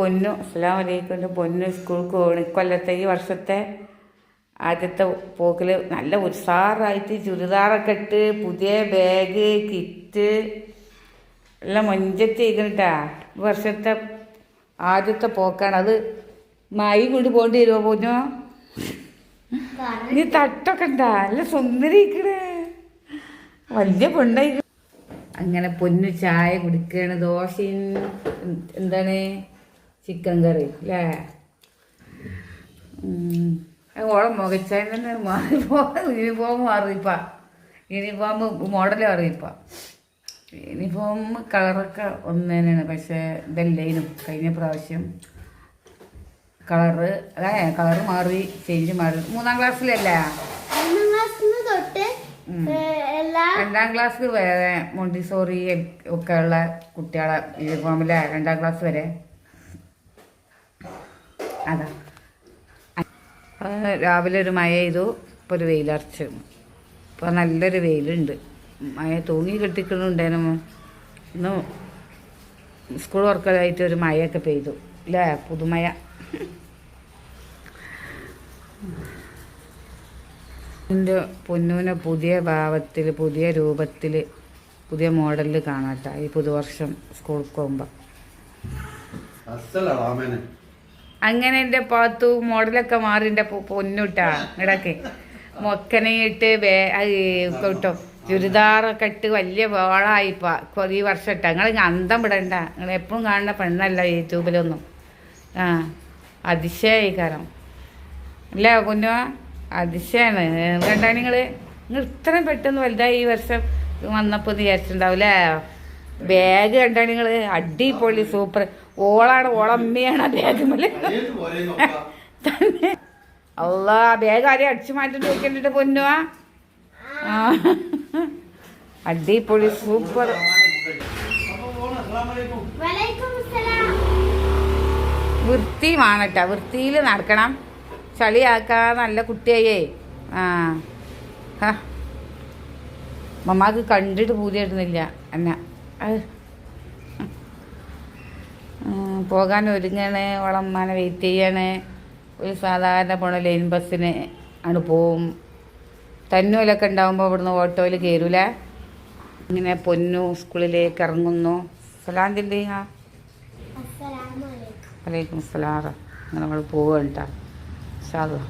പൊന്നു അസ്സലാമു അലൈക്കും. എൻ്റെ പൊന്നു സ്കൂൾക്ക് പോകണം. ഇക്കൊല്ലത്തെ ഈ വർഷത്തെ ആദ്യത്തെ പോക്കിൽ നല്ല ഉത്സാഹമായിട്ട് ചുരിദാറൊക്കെ ഇട്ട് പുതിയ ബാഗ് കിറ്റ് എല്ലാം മൊഞ്ചത്തി ഇരിക്കണിട്ടാ. ഈ വർഷത്തെ ആദ്യത്തെ പോക്കാണ്. അത് മായി കൊണ്ട് പോകേണ്ടി വരുമോ പൊന്നോ? നീ തട്ടൊക്കെ ഉണ്ടാ നല്ല സുന്ദരിക്കണേ, വലിയ പെണ്ണായി. അങ്ങനെ പൊന്നു ചായ കുടിക്കുകയാണ്. ദോശയും എന്താണ് ചിക്കൻ കറി അല്ലേ. ഓളം മുഖച്ചാൻ തന്നെ യൂണിഫോം മാറിയിപ്പാ. യൂണിഫോം മോഡൽ മാറിയിപ്പാ. യൂണിഫോം കളറൊക്കെ ഒന്ന് തന്നെയാണ്, പക്ഷേ ഇതല്ലേനും കഴിഞ്ഞ പ്രാവശ്യം കളറ് കളറ് മാറി, ചേഞ്ച് മാറി. 3ാം ക്ലാസ്സിലല്ലേ? 2ാം ക്ലാസ്സിൽ വേറെ മോണ്ടിസോറി ഒക്കെ ഉള്ള കുട്ടികളെ യൂണിഫോമിലെ 2ാം ക്ലാസ് വരെ. അതാ രാവിലെ ഒരു മഴ ചെയ്തു, ഇപ്പോൾ ഒരു വെയിലറച്ചു. ഇപ്പോൾ നല്ലൊരു വെയിലുണ്ട്. മഴ തൂങ്ങി കെട്ടിക്കണുണ്ടായിരുന്നു. ഇന്ന് സ്കൂൾ വർക്കലായിട്ട് ഒരു മഴയൊക്കെ പെയ്തു അല്ലേ, പുതുമഴ. എൻ്റെ പൊന്നൂനെ പുതിയ ഭാവത്തിൽ, പുതിയ രൂപത്തിൽ, പുതിയ മോഡലിൽ കാണാട്ടോ ഈ പുതുവർഷം സ്കൂളിൽ പോകുമ്പോൾ. അങ്ങനെ എൻ്റെ പാത്തു മോഡലൊക്കെ മാറി. എൻ്റെ പൊന്നുട്ടാ ഇടയ്ക്ക് മൊക്കനയിട്ട് കേട്ടോ ചുരിദാറൊക്കെ ഇട്ട് വലിയ വാളായിപ്പോൾ ഈ വർഷം ഇട്ടാ. നിങ്ങൾ അന്തം വിടണ്ട. നിങ്ങൾ എപ്പോഴും കാണുന്ന പെണ്ണല്ല യൂട്യൂബിലൊന്നും. അതിശയായി കാരണം അല്ല പൊന്നോ, അതിശയാണ്. കണ്ടാ നിങ്ങൾ ഇത്രയും പെട്ടെന്ന് വലുതായി ഈ വർഷം വന്നപ്പോൾ വിചാരിച്ചിട്ടുണ്ടാവില്ലേ. ബാഗ് കണ്ടാ നിങ്ങൾ അടിപൊളി സൂപ്പർ. ഓളാണ്, ഓളമ്മയാണ് ആ ബാഗ് മേലെ തന്നെ. അല്ലാ, ബാഗ് ആരെയും അടിച്ചു മാറ്റി നോക്കിയിട്ട് പൊന്നുവാ. അടിപൊളി സൂപ്പർ. വൃത്തി വേണട്ടാ, വൃത്തിയിൽ നടക്കണം. ചളിയാക്കാൻ നല്ല കുട്ടിയായേ. മമ്മാക്ക് കണ്ടിട്ട് പൂതിയായിരുന്നില്ല എന്നെ. പോകാൻ ഒരുങ്ങാണ്. ഓളമ്മാനെ വെയിറ്റ് ചെയ്യാണ്. ഒരു സാധാരണ പോണ ലൈൻ ബസ്സിന് ആണ് പോവും. തന്നൂലൊക്കെ ഉണ്ടാകുമ്പോൾ ഇവിടുന്ന് ഓട്ടോയിൽ കയറൂല. ഇങ്ങനെ പൊന്നു സ്കൂളിലേക്ക് ഇറങ്ങുന്നു. സലാം ചൊല്ലി. വലൈക്കും അസ്സലാം. അങ്ങനെ നമ്മൾ പോവുക കേട്ടോ. ഇൻഷാ അല്ലാഹ്.